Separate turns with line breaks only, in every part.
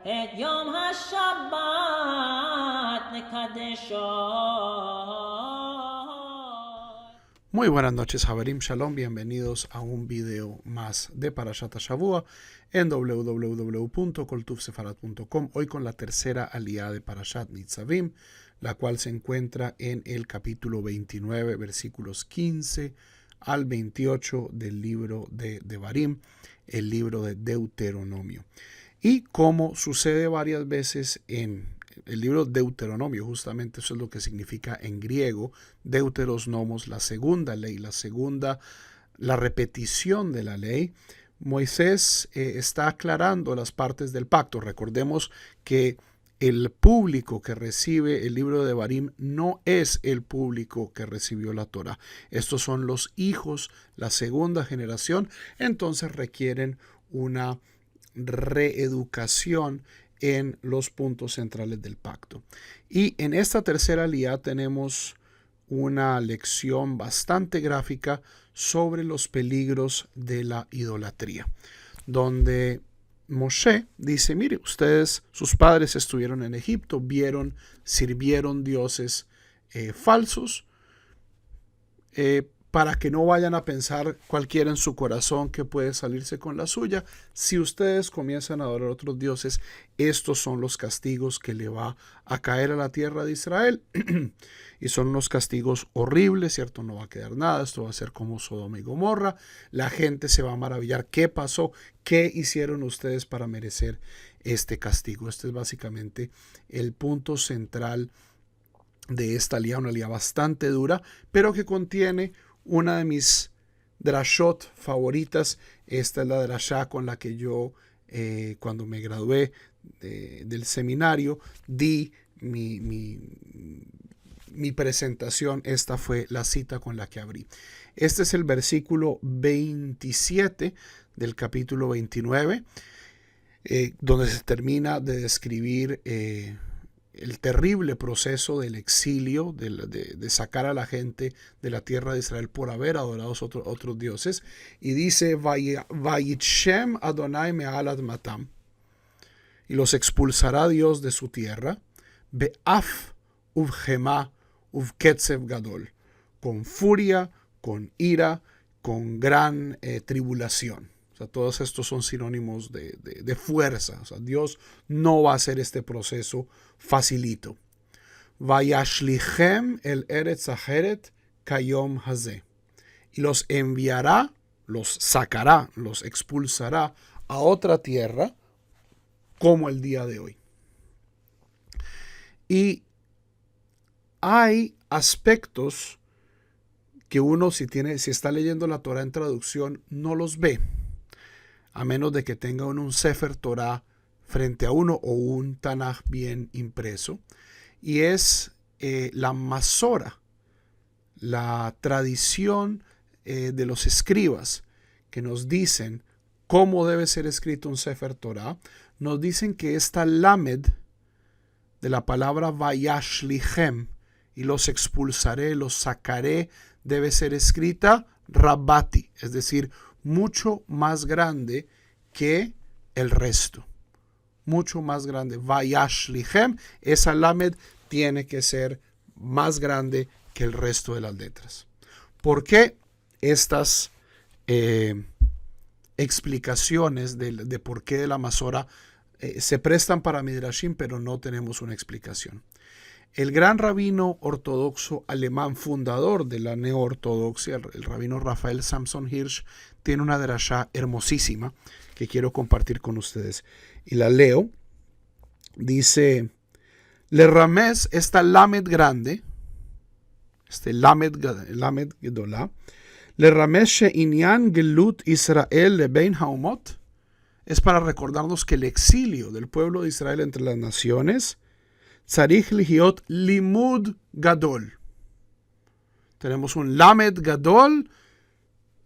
את יום השבת נקדשו.
Muy buenas noches, Haverim Shalom. Bienvenidos a un video más de Parashat Shavua en www.koltuvsefarad.com. Hoy con la tercera aliyá de Parashat Nitzavim, la cual se encuentra en el capítulo 29, versículos 15 al 28 del libro de Devarim, el libro de Deuteronomio. Y como sucede varias veces en el libro Deuteronomio, justamente eso es lo que significa en griego, Deuteros nomos, la segunda ley, la repetición de la ley. Moisés está aclarando las partes del pacto. Recordemos que el público que recibe el libro de Devarim no es el público que recibió la Torah. Estos son los hijos, la segunda generación, entonces requieren una reeducación en los puntos centrales del pacto. Y en esta tercera aliyá tenemos una lección bastante gráfica sobre los peligros de la idolatría, donde Moshe dice, mire, ustedes, sus padres estuvieron en Egipto, sirvieron dioses falsos, para que no vayan a pensar cualquiera en su corazón que puede salirse con la suya. Si ustedes comienzan a adorar a otros dioses, estos son los castigos que le va a caer a la tierra de Israel. Y son unos castigos horribles, ¿cierto? No va a quedar nada, esto va a ser como Sodoma y Gomorra. La gente se va a maravillar. ¿Qué pasó? ¿Qué hicieron ustedes para merecer este castigo? Este es básicamente el punto central de esta aliyá, una aliyá bastante dura, pero que contiene una de mis drashot favoritas. Esta es la drashá con la que yo, cuando me gradué del seminario, di mi presentación. Esta fue la cita con la que abrí. Este es el versículo 27 del capítulo 29, donde se termina de describir el terrible proceso del exilio, de sacar a la gente de la tierra de Israel por haber adorado a otros dioses. Y dice, Vayitshem Adonai me'al admatam, y los expulsará Dios de su tierra, Be'af uvgema uvketzev gadol, con furia, con ira, con gran tribulación. O sea, todos estos son sinónimos de fuerza. O sea, Dios no va a hacer este proceso facilito. Vayashlichem el eretz acheret kayom hazeh. Y los enviará, los sacará, los expulsará a otra tierra como el día de hoy. Y hay aspectos que uno, si está leyendo la Torah en traducción, no los ve, a menos de que tenga un Sefer Torah frente a uno o un Tanaj bien impreso. Y es la Masora, la tradición de los escribas, que nos dicen cómo debe ser escrito un Sefer Torah. Nos dicen que esta Lamed de la palabra Vayashlichem, y los expulsaré, los sacaré, debe ser escrita Rabati, es decir, mucho más grande que el resto. Mucho más grande. Vayashlichem, esa lamed tiene que ser más grande que el resto de las letras. ¿Por qué estas explicaciones de por qué de la Masora se prestan para Midrashim, pero no tenemos una explicación? El gran rabino ortodoxo alemán, fundador de la neoortodoxia, el rabino Rafael Samson Hirsch, tiene una drashá hermosísima que quiero compartir con ustedes. Y la leo. Dice, le ramés esta lamed grande, lamed gedolá, le ramés she'inyan gelut Israel lebein haumot, es para recordarnos que el exilio del pueblo de Israel entre las naciones, tzarich lihiot limud gadol. Tenemos un lamed gadol,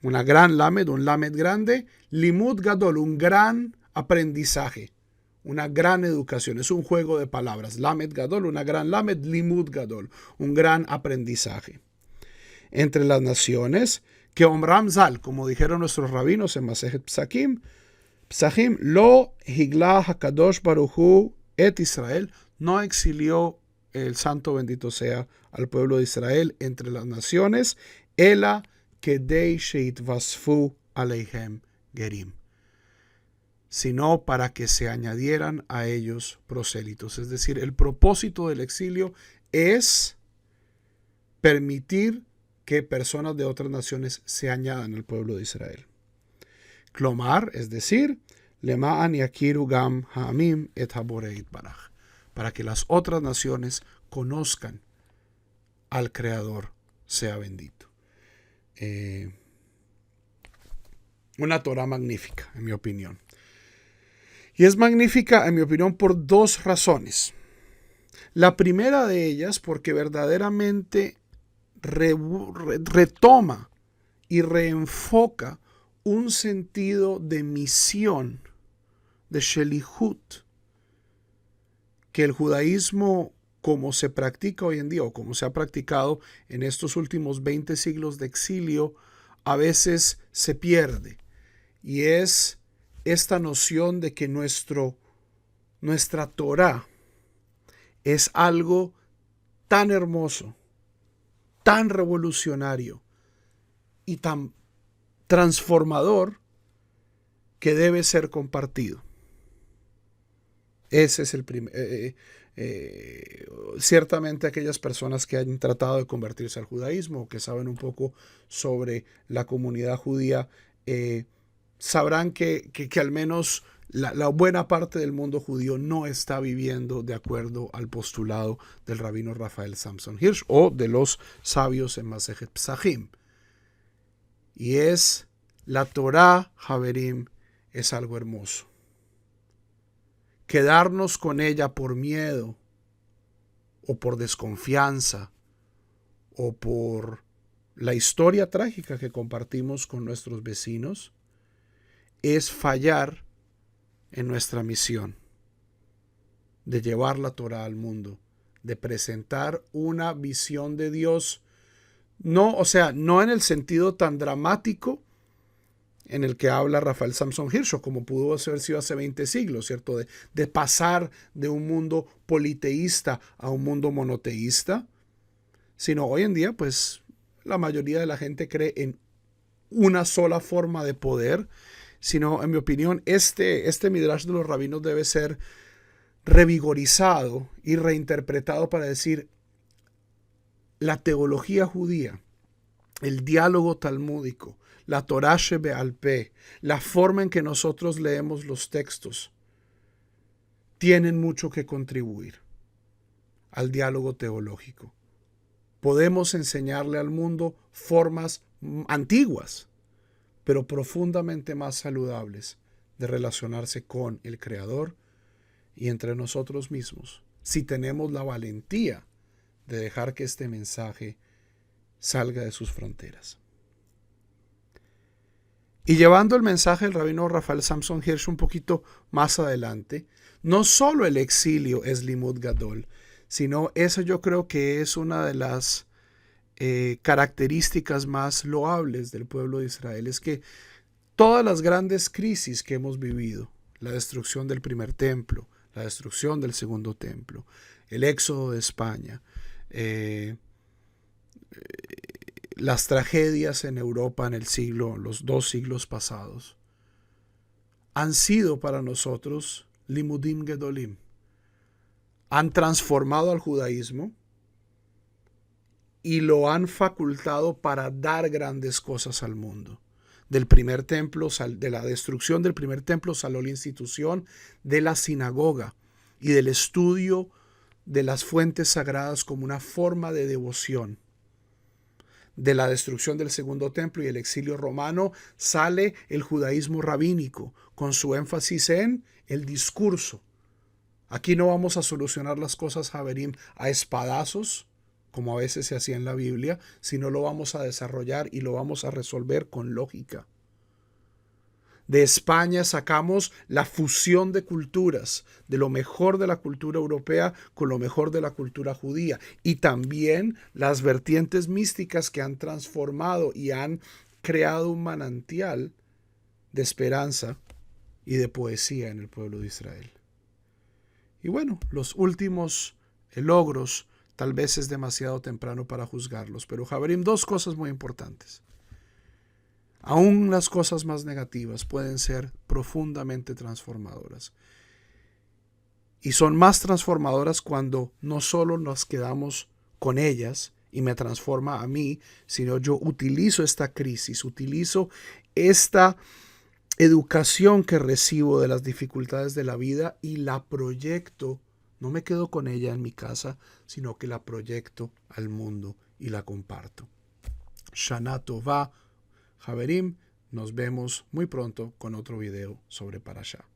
una gran lamed, un lamed grande, limud gadol, un gran aprendizaje, una gran educación. Es un juego de palabras. Lamed gadol, una gran lamed, limud gadol, un gran aprendizaje. Entre las naciones, que Omram Zal, como dijeron nuestros rabinos en Masejet Psakim, Psahim, lo higla hakadosh baruchu et Israel, no exilió el santo bendito sea al pueblo de Israel entre las naciones, ela kedei sheitvasfu aleihem gerim, sino para que se añadieran a ellos prosélitos. Es decir, el propósito del exilio es permitir que personas de otras naciones se añadan al pueblo de Israel. Klomar, es decir, lema'an yakiru gam ha'amim et haborei baraj, para que las otras naciones conozcan al Creador, sea bendito. Una Torah magnífica, en mi opinión. Y es magnífica, en mi opinión, por dos razones. La primera de ellas, porque verdaderamente retoma y reenfoca un sentido de misión, de Shelihut, que el judaísmo, como se practica hoy en día, o como se ha practicado en estos últimos 20 siglos de exilio, a veces se pierde. Y es esta noción de que nuestra Torah es algo tan hermoso, tan revolucionario y tan transformador que debe ser compartido. Ese es el primer. Ciertamente aquellas personas que han tratado de convertirse al judaísmo o que saben un poco sobre la comunidad judía sabrán que al menos la buena parte del mundo judío no está viviendo de acuerdo al postulado del rabino Rafael Samson Hirsch o de los sabios en Masejet Psahim. Y es la Torah, Haverim, es algo hermoso. Quedarnos con ella por miedo o por desconfianza o por la historia trágica que compartimos con nuestros vecinos es fallar en nuestra misión de llevar la Torah al mundo, de presentar una visión de Dios, no en el sentido tan dramático en el que habla Rafael Samson Hirsch, como pudo haber sido hace 20 siglos, ¿cierto? De pasar de un mundo politeísta a un mundo monoteísta, sino hoy en día, pues, la mayoría de la gente cree en una sola forma de poder, sino, en mi opinión, este midrash de los rabinos debe ser revigorizado y reinterpretado para decir, la teología judía, el diálogo talmúdico, la Torah Shebe'al Peh, la forma en que nosotros leemos los textos, tienen mucho que contribuir al diálogo teológico. Podemos enseñarle al mundo formas antiguas, pero profundamente más saludables de relacionarse con el Creador y entre nosotros mismos, si tenemos la valentía de dejar que este mensaje salga de sus fronteras. Y llevando el mensaje del rabino Rafael Samson Hirsch un poquito más adelante, no solo el exilio es Limud Gadol, sino eso yo creo que es una de las características más loables del pueblo de Israel, es que todas las grandes crisis que hemos vivido, la destrucción del primer templo, la destrucción del segundo templo, el éxodo de España, las tragedias en Europa en los 2 siglos pasados, han sido para nosotros limudim gedolim. Han transformado al judaísmo y lo han facultado para dar grandes cosas al mundo. Del primer templo, de la destrucción del primer templo salió la institución de la sinagoga y del estudio de las fuentes sagradas como una forma de devoción. De la destrucción del segundo templo y el exilio romano sale el judaísmo rabínico con su énfasis en el discurso. Aquí no vamos a solucionar las cosas, Haverim, a espadazos, como a veces se hacía en la Biblia, sino lo vamos a desarrollar y lo vamos a resolver con lógica. De España sacamos la fusión de culturas, de lo mejor de la cultura europea con lo mejor de la cultura judía, y también las vertientes místicas que han transformado y han creado un manantial de esperanza y de poesía en el pueblo de Israel. Y bueno, los últimos logros, tal vez es demasiado temprano para juzgarlos, pero Javerim, dos cosas muy importantes. Aún las cosas más negativas pueden ser profundamente transformadoras. Y son más transformadoras cuando no solo nos quedamos con ellas y me transforma a mí, sino yo utilizo esta crisis, utilizo esta educación que recibo de las dificultades de la vida y la proyecto. No me quedo con ella en mi casa, sino que la proyecto al mundo y la comparto. Shana Tová, Javerim, nos vemos muy pronto con otro video sobre Parashá.